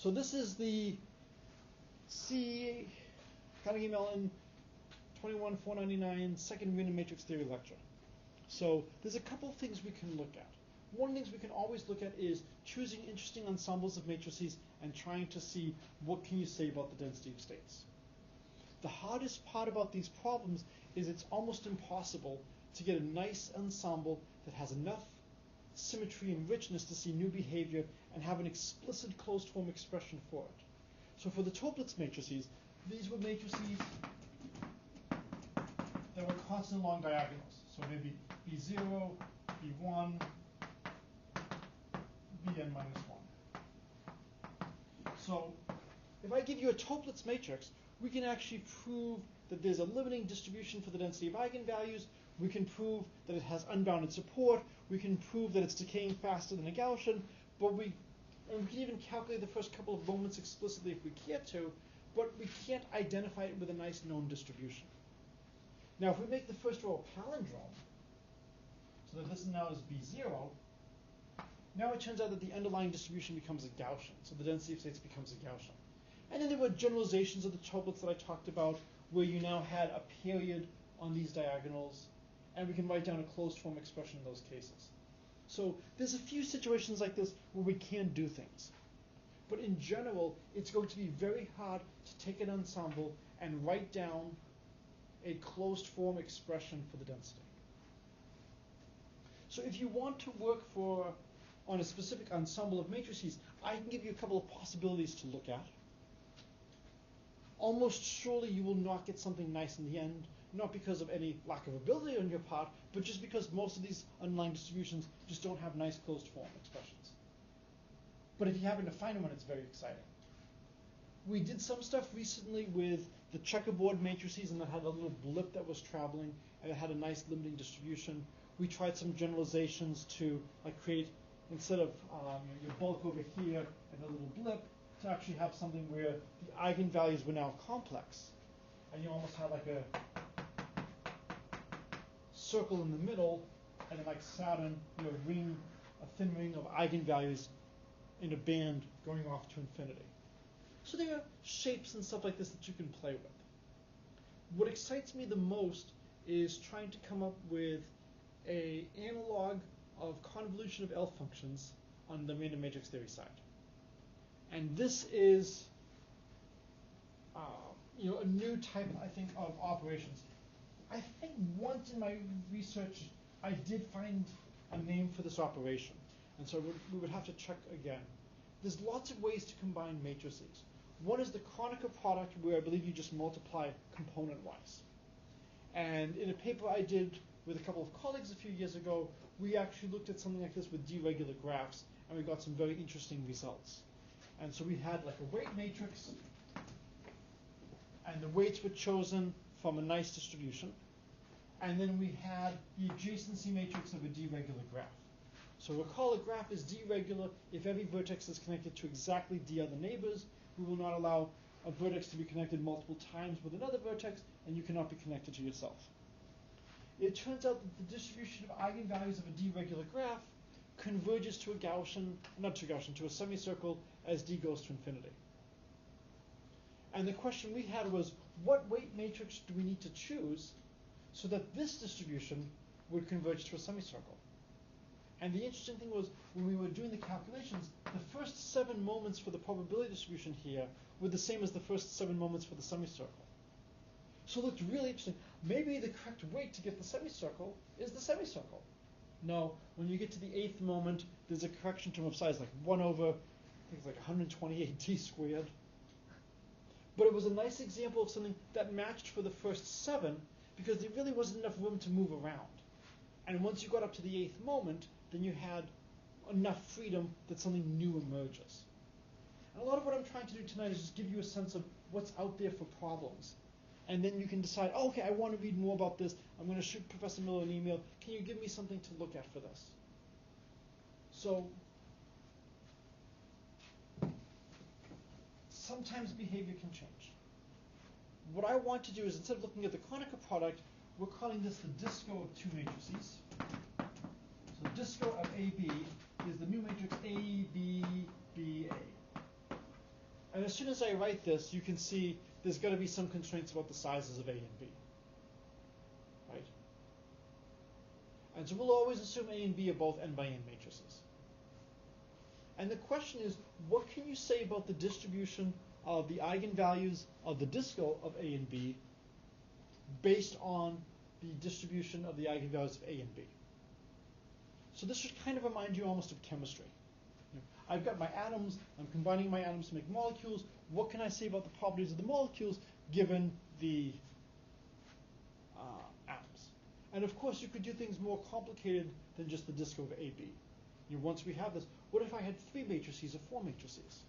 So this is the Carnegie Mellon 21499 second random matrix theory lecture. So there's a couple of things we can look at. One of the things we can always look at is choosing interesting ensembles of matrices and trying to see what can you say about the density of states. The hardest part about these problems is it's almost impossible to get a nice ensemble that has enough symmetry and richness to see new behavior and have an explicit closed form expression for it. So for the Toeplitz matrices, these were matrices that were constant along diagonals. So maybe B0, B1, Bn minus 1. So if I give you a Toeplitz matrix, we can actually prove that there's a limiting distribution for the density of eigenvalues. We can prove that it has unbounded support. We can prove that it's decaying faster than a Gaussian. And we can even calculate the first couple of moments explicitly if we care to, but we can't identify it with a nice known distribution. Now, if we make the first row a palindrome, so that this now is B0, now it turns out that the underlying distribution becomes a Gaussian, so the density of states becomes a Gaussian. And then there were generalizations of the Toeplitz that I talked about, where you now had a period on these diagonals, and we can write down a closed form expression in those cases. So there's a few situations like this where we can do things. But in general, it's going to be very hard to take an ensemble and write down a closed form expression for the density. So if you want to work on a specific ensemble of matrices, I can give you a couple of possibilities to look at. Almost surely you will not get something nice in the end, not because of any lack of ability on your part, but just because most of these underlying distributions just don't have nice closed form expressions. But if you happen to find one, it's very exciting. We did some stuff recently with the checkerboard matrices, and that had a little blip that was traveling, and it had a nice limiting distribution. We tried some generalizations to create, instead of your bulk over here and a little blip, to actually have something where the eigenvalues were now complex. And you almost had like a circle in the middle, and then like Saturn, a thin ring of eigenvalues in a band going off to infinity. So there are shapes and stuff like this that you can play with. What excites me the most is trying to come up with an analog of convolution of L functions on the random matrix theory side. And this is a new type, I think, of operations. I think once in my research, I did find a name for this operation. And so we would have to check again. There's lots of ways to combine matrices. One is the Kronecker product, where I believe you just multiply component-wise. And in a paper I did with a couple of colleagues a few years ago, we actually looked at something like this with d-regular graphs, and we got some very interesting results. And so we had like a weight matrix, and the weights were chosen from a nice distribution. And then we had the adjacency matrix of a d-regular graph. So recall a graph is d-regular if every vertex is connected to exactly d other neighbors. We will not allow a vertex to be connected multiple times with another vertex, and you cannot be connected to yourself. It turns out that the distribution of eigenvalues of a d-regular graph converges to to a semicircle as d goes to infinity. And the question we had was, what weight matrix do we need to choose so that this distribution would converge to a semicircle? And the interesting thing was, when we were doing the calculations, the first 7 moments for the probability distribution here were the same as the first 7 moments for the semicircle. So it looked really interesting. Maybe the correct weight to get the semicircle is the semicircle. No, when you get to the 8th moment, there's a correction term of size, like 1 over, I think it's like 128 d squared. But it was a nice example of something that matched for the first 7, because there really wasn't enough room to move around. And once you got up to the 8th moment, then you had enough freedom that something new emerges. And a lot of what I'm trying to do tonight is just give you a sense of what's out there for problems. And then you can decide, oh, okay, I want to read more about this. I'm going to shoot Professor Miller an email. Can you give me something to look at for this? So sometimes behavior can change. What I want to do is, instead of looking at the Kronecker product, we're calling this the disco of 2 matrices. So the disco of AB is the new matrix A, B, B, A. And as soon as I write this, you can see there's got to be some constraints about the sizes of A and B. Right? And so we'll always assume A and B are both n by n matrices. And the question is, what can you say about the distribution of the eigenvalues of the disco of A and B based on the distribution of the eigenvalues of A and B? So this should kind of remind you almost of chemistry. I've got my atoms, I'm combining my atoms to make molecules. What can I say about the properties of the molecules given the atoms? And of course, you could do things more complicated than just the disco of AB. Once we have this, what if I had 3 matrices or 4 matrices?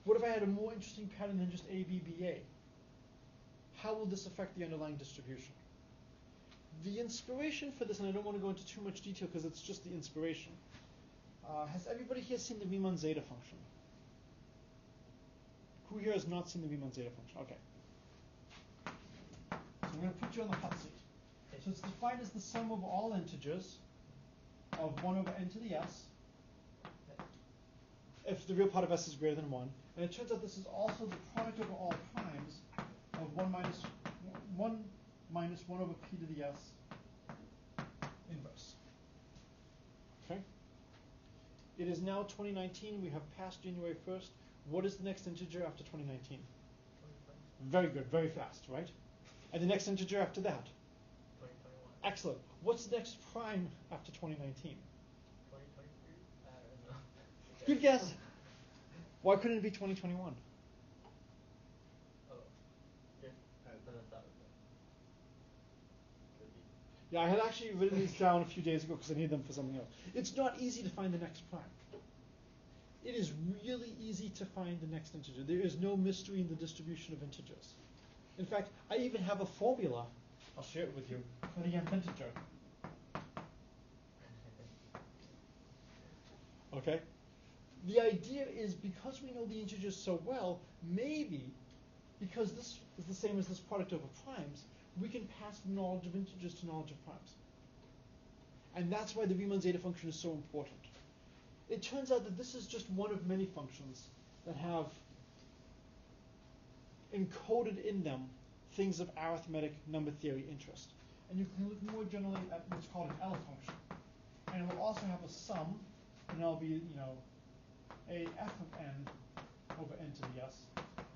What if I had a more interesting pattern than just ABBA? How will this affect the underlying distribution? The inspiration for this, and I don't want to go into too much detail because it's just the inspiration. Has everybody here seen the Riemann zeta function? Who here has not seen the Riemann zeta function? Okay. So I'm going to put you on the hot seat. Okay, so it's defined as the sum of all integers of 1 over n to the s, if the real part of s is greater than 1. And it turns out this is also the product over all primes of 1 minus 1 over p to the s inverse. Okay? It is now 2019. We have passed January 1st. What is the next integer after 2019? 2020. Very good. Very fast, right? And the next integer after that? 2021. Excellent. What's the next prime after 2019? 2023? I don't know. Good guess. Why couldn't it be 2021? Oh. Yeah. I thought it was. Yeah, I had actually written these down a few days ago because I needed them for something else. It's not easy to find the next prime. It is really easy to find the next integer. There is no mystery in the distribution of integers. In fact, I even have a formula, I'll share it with you, for the nth integer. Okay? The idea is because we know the integers so well, maybe, because this is the same as this product over primes, we can pass from knowledge of integers to knowledge of primes. And that's why the Riemann zeta function is so important. It turns out that this is just one of many functions that have encoded in them things of arithmetic number theory interest. And you can look more generally at what's called an L function. And it will also have a sum, and it'll be, a f of n over n to the s.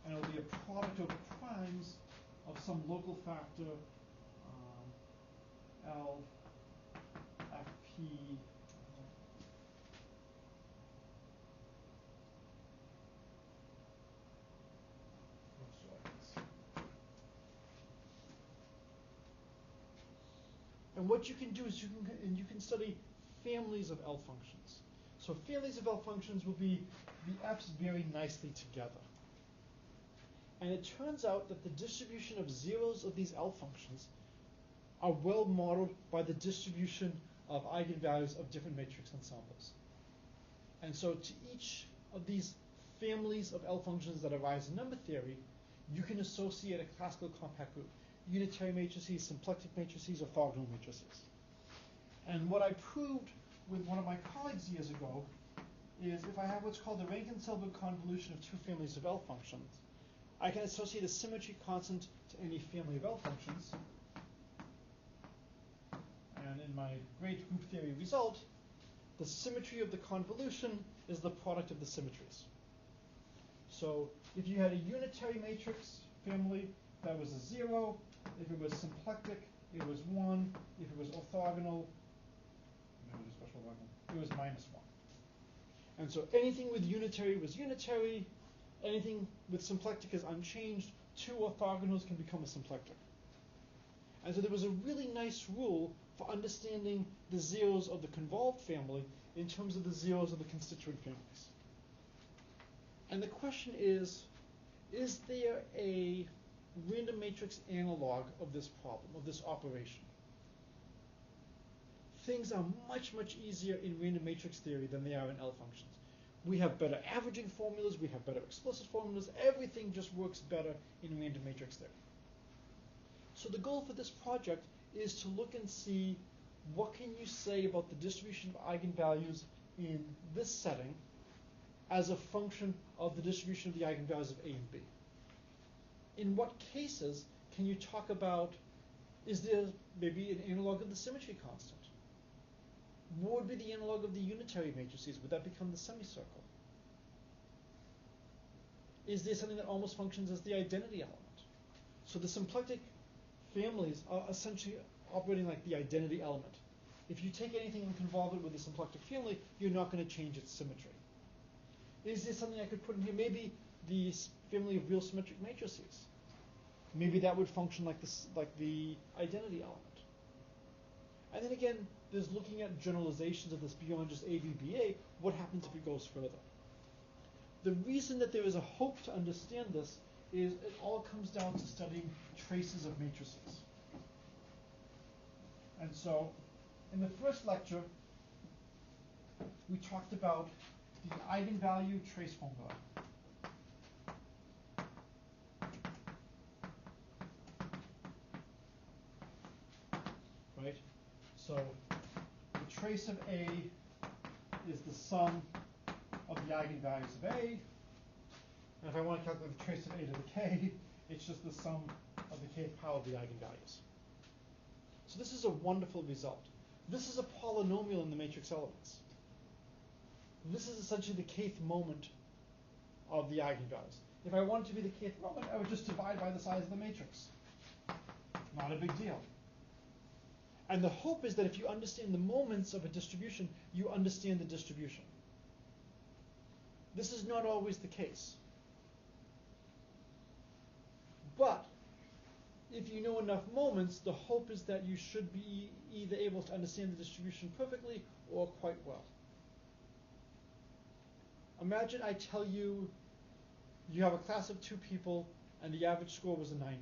And it'll be a product over primes of some local factor L, Fp, and what you can do is you can study families of L functions. So families of L functions will be the f's very nicely together. And it turns out that the distribution of zeros of these L functions are well modeled by the distribution of eigenvalues of different matrix ensembles. And so to each of these families of L functions that arise in number theory, you can associate a classical compact group. Unitary matrices, symplectic matrices, orthogonal matrices. And what I proved with one of my colleagues years ago is if I have what's called the Rankin-Selberg convolution of two families of L functions, I can associate a symmetry constant to any family of L functions. And in my great group theory result, the symmetry of the convolution is the product of the symmetries. So if you had a unitary matrix family that was a 0, if it was symplectic, it was 1, if it was orthogonal, it was -1. And so anything with unitary was unitary, anything with symplectic is unchanged, 2 orthogonals can become a symplectic. And so there was a really nice rule for understanding the zeros of the convolved family in terms of the zeros of the constituent families. And the question is there a random matrix analog of this problem, of this operation? Things are much, much easier in random matrix theory than they are in L functions. We have better averaging formulas, we have better explicit formulas, everything just works better in random matrix theory. So the goal for this project is to look and see what can you say about the distribution of eigenvalues in this setting as a function of the distribution of the eigenvalues of A and B? In what cases can you talk about, is there maybe an analog of the symmetry constant? What would be the analog of the unitary matrices? Would that become the semicircle? Is there something that almost functions as the identity element? So the symplectic families are essentially operating like the identity element. If you take anything and convolve it with a symplectic family, you're not going to change its symmetry. Is there something I could put in here? Maybe the family of real symmetric matrices. Maybe that would function like this, like the identity element. And then again, there's looking at generalizations of this beyond just AVBA. What happens if it goes further? The reason that there is a hope to understand this is it all comes down to studying traces of matrices. And so, in the first lecture, we talked about the eigenvalue trace formula. Right? So, the trace of A is the sum of the eigenvalues of A. And if I want to calculate the trace of A to the K, it's just the sum of the kth power of the eigenvalues. So this is a wonderful result. This is a polynomial in the matrix elements. This is essentially the kth moment of the eigenvalues. If I want it to be the kth moment, I would just divide by the size of the matrix. Not a big deal. And the hope is that if you understand the moments of a distribution, you understand the distribution. This is not always the case. But if you know enough moments, the hope is that you should be either able to understand the distribution perfectly or quite well. Imagine I tell you you have a class of 2 people and the average score was a 90.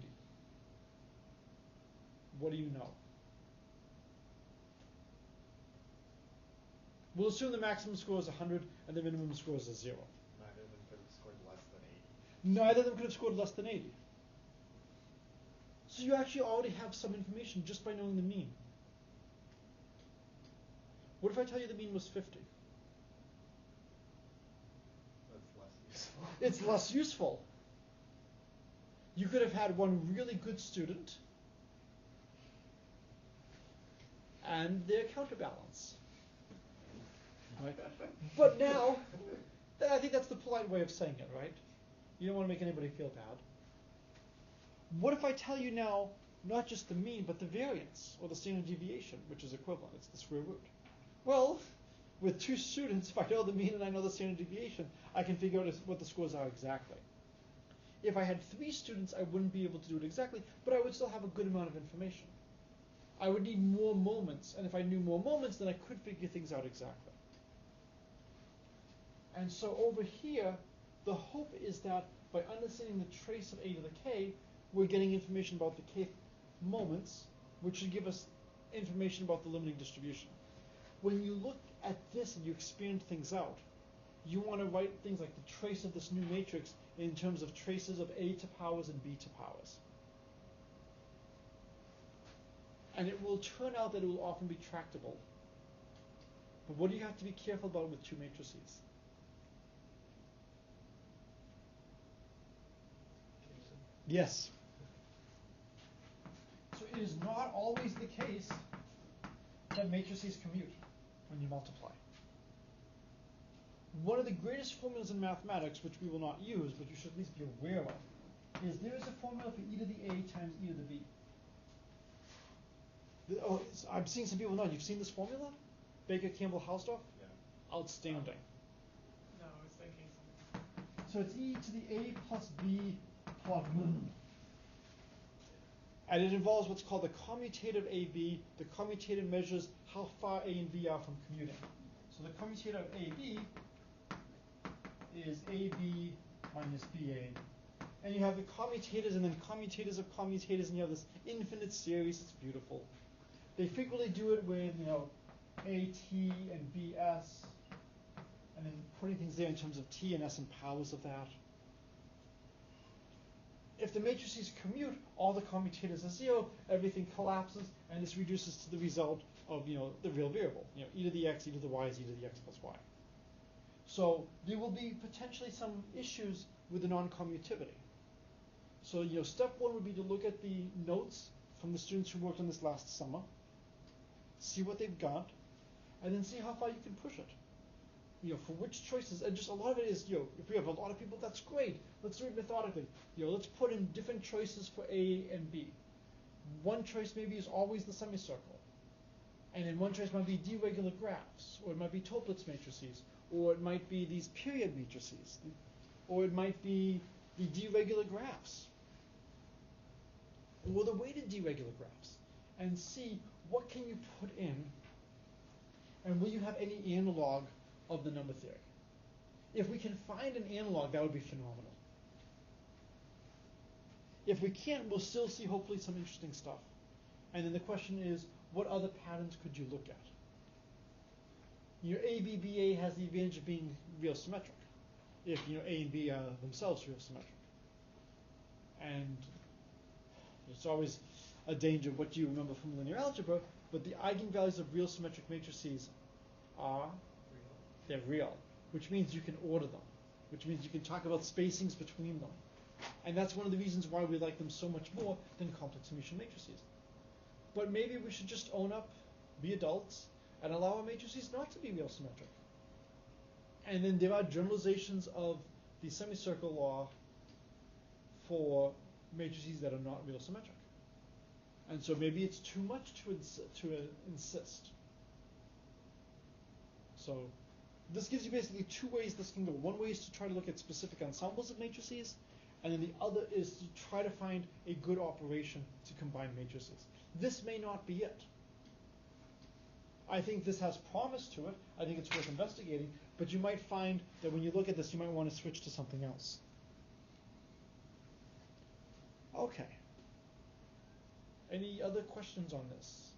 What do you know? We'll assume the maximum score is 100 and the minimum score is a 0. Neither of them could have scored less than 80. Neither of them could have scored less than 80. So you actually already have some information just by knowing the mean. What if I tell you the mean was 50? That's less useful. It's less useful. You could have had one really good student and their counterbalance. Right? But now, I think that's the polite way of saying it, right? You don't want to make anybody feel bad. What if I tell you now, not just the mean, but the variance, or the standard deviation, which is equivalent, it's the square root? Well, with 2 students, if I know the mean and I know the standard deviation, I can figure out what the scores are exactly. If I had 3 students, I wouldn't be able to do it exactly, but I would still have a good amount of information. I would need more moments, and if I knew more moments, then I could figure things out exactly. And so over here, the hope is that by understanding the trace of A to the K, we're getting information about the kth moments, which should give us information about the limiting distribution. When you look at this and you expand things out, you want to write things like the trace of this new matrix in terms of traces of A to powers and B to powers. And it will turn out that it will often be tractable. But what do you have to be careful about with 2 matrices? Yes. So it is not always the case that matrices commute when you multiply. One of the greatest formulas in mathematics, which we will not use, but you should at least be aware of, is there is a formula for e to the a times e to the b. Oh, I'm seeing some people know. You've seen this formula? Baker, Campbell, Hausdorff? Yeah. Outstanding. No, I was thinking something. So it's e to the a plus b plus 1. And it involves what's called the commutative AB. The commutative measures how far A and B are from commuting. So the commutative of AB is AB minus BA. And you have the commutators and then commutators of commutators, and you have this infinite series. It's beautiful. They frequently do it with, AT and BS, and then putting things there in terms of T and S and powers of that. If the matrices commute, all the commutators are 0, everything collapses, and this reduces to the result of the real variable. E to the x, e to the y is e to the x plus y. So there will be potentially some issues with the non-commutativity. So step one would be to look at the notes from the students who worked on this last summer, see what they've got, and then see how far you can push it. For which choices, and just a lot of it is, if we have a lot of people, that's great. Let's do it methodically. Let's put in different choices for A and B. One choice maybe is always the semicircle. And then one choice might be D-regular graphs, or it might be Toeplitz matrices, or it might be these period matrices, or it might be the D-regular graphs, or the weighted D-regular graphs, and see what can you put in, and will you have any analog of the number theory. If we can find an analog, that would be phenomenal. If we can't, we'll still see hopefully some interesting stuff. And then the question is, what other patterns could you look at? ABBA has the advantage of being real symmetric, if A and B are themselves real symmetric. And it's always a danger what you remember from linear algebra, but the eigenvalues of real symmetric matrices are they're real, which means you can order them, which means you can talk about spacings between them. And that's one of the reasons why we like them so much more than complex Hermitian matrices. But maybe we should just own up, be adults, and allow our matrices not to be real symmetric. And then there are generalizations of the semicircle law for matrices that are not real symmetric. And so maybe it's too much to insist. So this gives you basically two ways this can go. One way is to try to look at specific ensembles of matrices, and then the other is to try to find a good operation to combine matrices. This may not be it. I think this has promise to it. I think it's worth investigating, but you might find that when you look at this, you might want to switch to something else. Okay. Any other questions on this?